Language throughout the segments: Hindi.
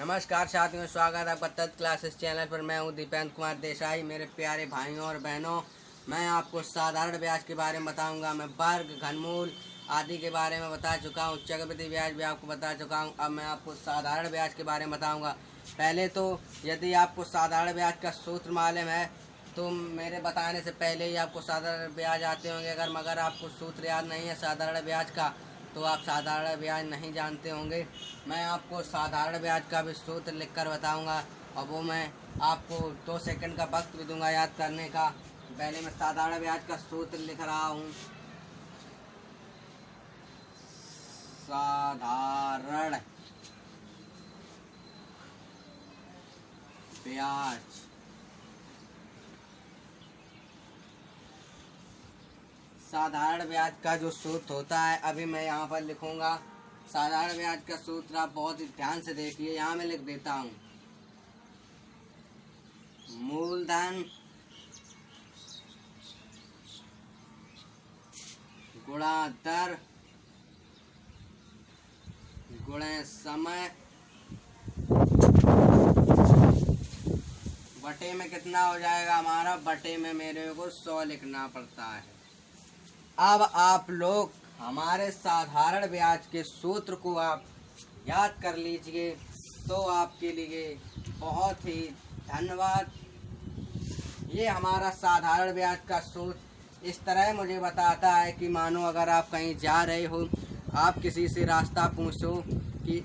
नमस्कार साथियों, स्वागत है आपका तत्व क्लासेस चैनल पर। मैं हूं दीपेंद्र कुमार देसाई। मेरे प्यारे भाइयों और बहनों, मैं आपको साधारण ब्याज के बारे में बताऊंगा। मैं वर्ग, घनमूल आदि के बारे में बता चुका हूं। चक्रवृद्धि ब्याज भी आपको बता चुका हूं। अब मैं आपको साधारण ब्याज के बारे में बताऊंगा। पहले तो यदि आपको साधारण ब्याज का सूत्र मालूम है तो मेरे बताने से पहले ही आपको साधारण ब्याज आते होंगे। मगर आपको सूत्र याद नहीं है साधारण ब्याज का तो आप साधारण ब्याज नहीं जानते होंगे। मैं आपको साधारण ब्याज का भी सूत्र लिखकर बताऊंगा और वो मैं आपको 2 सेकंड का वक्त भी दूंगा याद करने का। पहले मैं साधारण ब्याज का सूत्र लिख रहा हूँ। साधारण ब्याज साधारण ब्याज का जो सूत्र होता है अभी मैं यहाँ पर लिखूंगा। साधारण ब्याज का सूत्र आप बहुत ही ध्यान से देखिए। यहाँ मैं लिख देता हूँ। मूलधन गुणा दर गुणे समय बटे में कितना हो जाएगा हमारा। बटे में मेरे को 100 लिखना पड़ता है। अब आप लोग हमारे साधारण ब्याज के सूत्र को आप याद कर लीजिए तो आपके लिए बहुत ही धन्यवाद। ये हमारा साधारण ब्याज का सूत्र इस तरह मुझे बताता है कि मानो अगर आप कहीं जा रहे हो, आप किसी से रास्ता पूछो कि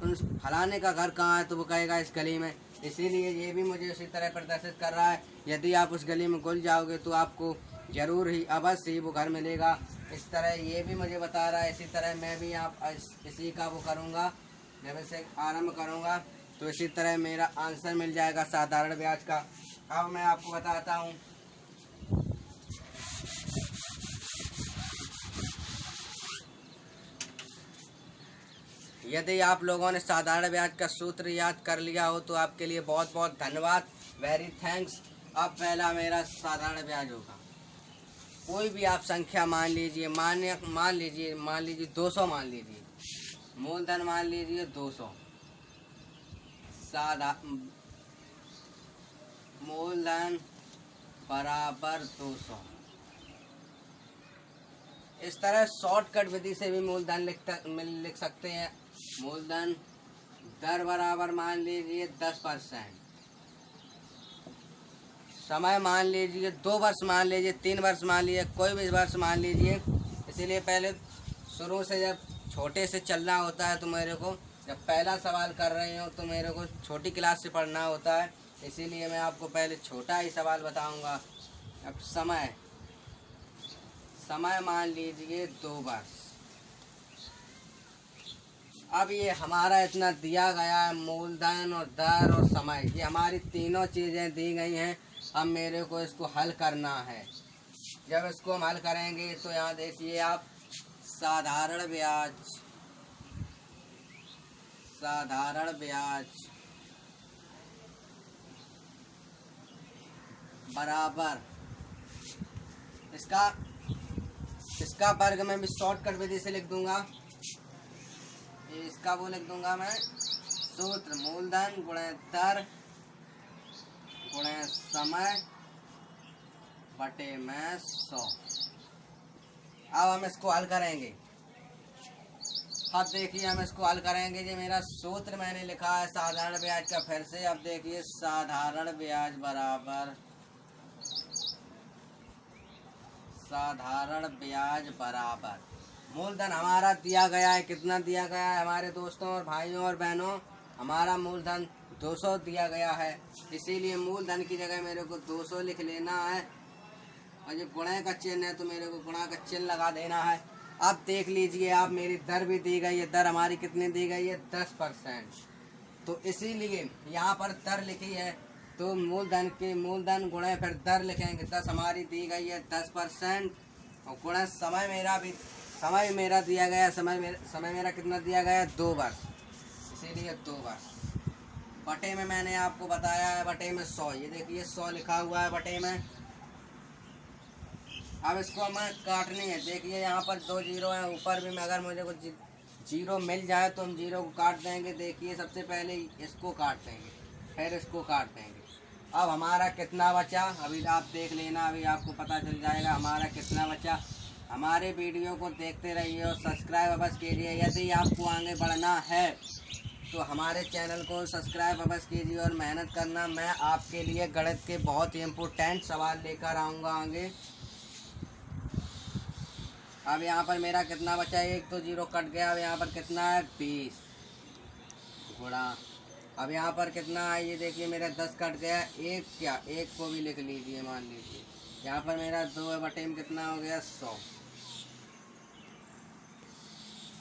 उन फलाने का घर कहाँ है तो वो कहेगा इस गली में। इसीलिए ये भी मुझे उसी तरह प्रदर्शित कर रहा है। यदि आप उस गली में घुस जाओगे तो आपको ज़रूर ही अवश्य ही वो घर मिलेगा। इस तरह ये भी मुझे बता रहा है। इसी तरह मैं भी इसी का वो करूँगा। जब इसे आरंभ करूँगा तो इसी तरह मेरा आंसर मिल जाएगा साधारण ब्याज का। अब मैं आपको बताता हूँ। यदि आप लोगों ने साधारण ब्याज का सूत्र याद कर लिया हो तो आपके लिए बहुत बहुत धन्यवाद, वेरी थैंक्स। अब पहला मेरा साधारण ब्याज होगा। कोई भी आप संख्या मान लीजिए, मान लीजिए 200 मान लीजिए। मूलधन मान लीजिए 200। मूलधन बराबर 200। इस तरह शॉर्टकट विधि से भी मूलधन लिख सकते हैं। मूलधन दर बराबर मान लीजिए 10%। समय मान लीजिए 2 वर्ष, मान लीजिए 3 वर्ष, मान लीजिए कोई भी वर्ष मान लीजिए। इसीलिए पहले शुरू से जब छोटे से चलना होता है तो मेरे को जब पहला सवाल कर रहे हो तो मेरे को छोटी क्लास से पढ़ना होता है। इसीलिए मैं आपको पहले छोटा ही सवाल बताऊंगा। अब समय मान लीजिए 2 वर्ष। अब ये हमारा इतना दिया गया है, मूलधन और दर और समय, ये हमारी तीनों चीज़ें दी गई हैं। अब मेरे को इसको हल करना है। जब इसको हम हल करेंगे तो यहाँ देखिए आप, साधारण ब्याज बराबर इसका वर्ग में भी शॉर्टकट विधि से लिख दूंगा। इसका वो लिख दूंगा मैं सूत्र मूलधन गुणे दर गुणे समय बटे में 100। अब हम इसको हल करेंगे। अब देखिए हम इसको हल करेंगे। ये मेरा सूत्र मैंने लिखा है साधारण ब्याज का। फिर से अब देखिए साधारण ब्याज बराबर मूलधन हमारा दिया गया है। कितना दिया गया है हमारे दोस्तों और भाइयों और बहनों? हमारा मूलधन 200 दिया गया है। इसीलिए मूलधन की जगह मेरे को 200 लिख लेना है और ये गुणे का चिन्ह है तो मेरे को गुणा का चिन्ह लगा देना है। अब देख लीजिए आप, मेरी दर भी दी गई है। दर हमारी कितनी दी गई है? 10%। तो इसीलिए यहाँ पर दर लिखी है तो मूलधन गुणे फिर दर लिखेंगे। 10 हमारी दी गई है 10% और गुणे समय मेरा दिया गया। समय मेरा कितना दिया गया है? 2 वर्ष। इसीलिए 2 वर्ष बटे में मैंने आपको बताया है बटे में 100। ये देखिए 100 लिखा हुआ है बटे में। अब इसको हमें काटनी है। देखिए यहाँ पर 2 जीरो हैं ऊपर भी में। अगर मुझे कुछ जीरो मिल जाए तो हम जीरो को काट देंगे। देखिए सबसे पहले इसको काट देंगे, फिर इसको काट देंगे। अब हमारा कितना बचा अभी आप देख लेना, अभी आपको पता चल जाएगा हमारा कितना बचा। हमारे वीडियो को देखते रहिए और सब्सक्राइब अवश्य कीजिए। यदि आपको आगे बढ़ना है तो हमारे चैनल को सब्सक्राइब अवश्य कीजिए और मेहनत करना। मैं आपके लिए गणित के बहुत ही इम्पोर्टेंट सवाल लेकर आऊँगा आगे। अब यहाँ पर मेरा कितना बचा, एक तो जीरो कट गया। अब यहाँ पर कितना है 20 गुणा, अब यहाँ पर कितना है ये देखिए मेरा 10 कट गया। एक क्या, एक को भी लिख लीजिए, मान लीजिए यहाँ पर मेरा 2 बटे में कितना हो गया 100।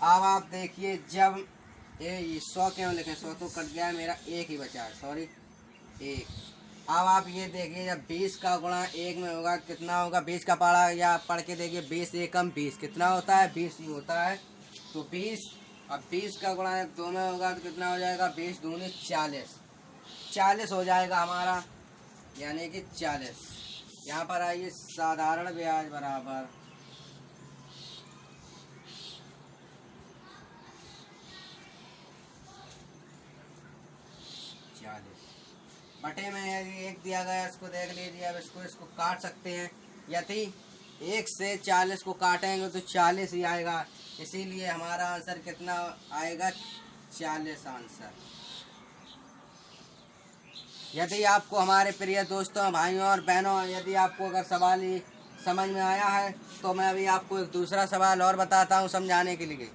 अब आप देखिए जब ये 100 क्यों लिखें, 100 तो कट गया, मेरा एक ही बचा है, सॉरी एक। अब आप ये देखिए जब 20 का गुणा एक में होगा कितना होगा, 20 का पढ़ा या पढ़ के देखिए 20 एकम 20 कितना होता है, 20 ही होता है। तो 20, अब 20 का गुणा दो में होगा तो कितना हो जाएगा, 20 दूनी 40, 40 हो जाएगा हमारा, यानी कि 40। यहाँ पर आइए साधारण ब्याज बराबर बटे में यदि एक दिया गया, इसको देख लीजिए। अब इसको काट सकते हैं। यदि 1 से 40 को काटेंगे तो 40 ही आएगा, इसीलिए हमारा आंसर कितना आएगा 40 आंसर। यदि आपको हमारे प्रिय दोस्तों भाइयों और बहनों, यदि आपको अगर सवाल ही समझ में आया है तो मैं अभी आपको एक दूसरा सवाल और बताता हूँ समझाने के लिए।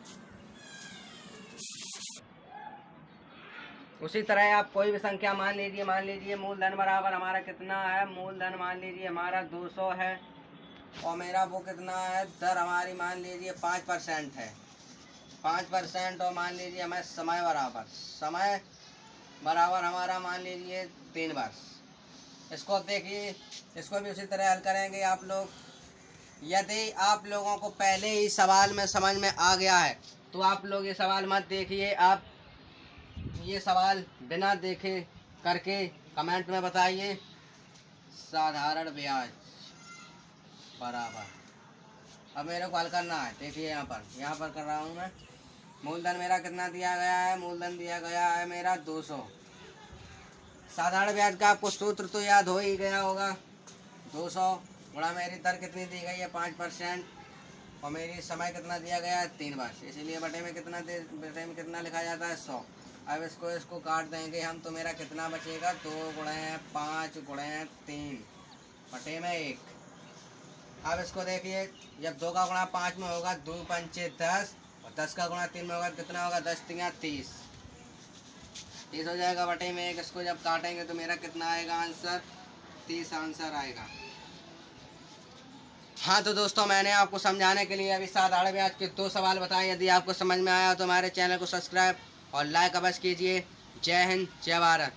उसी तरह आप कोई भी संख्या मान लीजिए मूलधन बराबर हमारा कितना है, मूलधन मान लीजिए हमारा 200 है और मेरा वो कितना है, दर हमारी मान लीजिए 5% है, 5%। और मान लीजिए हमें समय बराबर हमारा मान लीजिए 3 वर्ष। इसको देखिए, इसको भी उसी तरह हल करेंगे आप लोग। यदि आप लोगों को पहले ही सवाल में समझ में आ गया है तो आप लोग ये सवाल मत देखिए, आप ये सवाल बिना देखे करके कमेंट में बताइए। साधारण ब्याज बराबर, अब मेरे को हल करना है। देखिए यहाँ पर कर रहा हूँ मैं। मूलधन मेरा कितना दिया गया है, मूलधन दिया गया है मेरा 200। साधारण ब्याज का आपको सूत्र तो याद हो ही गया होगा, 200 गुणा मेरी दर कितनी दी गई है 5%, और मेरी समय कितना दिया गया है 3 वर्ष, इसीलिए बटे में कितना लिखा जाता है 100। अब इसको काट देंगे हम तो मेरा कितना बचेगा, 2 गुणे 5 गुणे 3 बटे में 1। अब इसको देखिए जब 2 का गुणा 5 में होगा 2 पंचे 10 और 10 का गुणा 3 में होगा कितना होगा, 10 तिया 30 हो जाएगा बटे में 1। इसको जब काटेंगे तो मेरा कितना आएगा आंसर, 30 आंसर आएगा। हाँ तो दोस्तों मैंने आपको समझाने के लिए अभी साधारण ब्याज के 2 सवाल बताए। यदि आपको समझ में आया तो हमारे चैनल को सब्सक्राइब और लाइक अवश्य कीजिए। जय हिंद, जय भारत।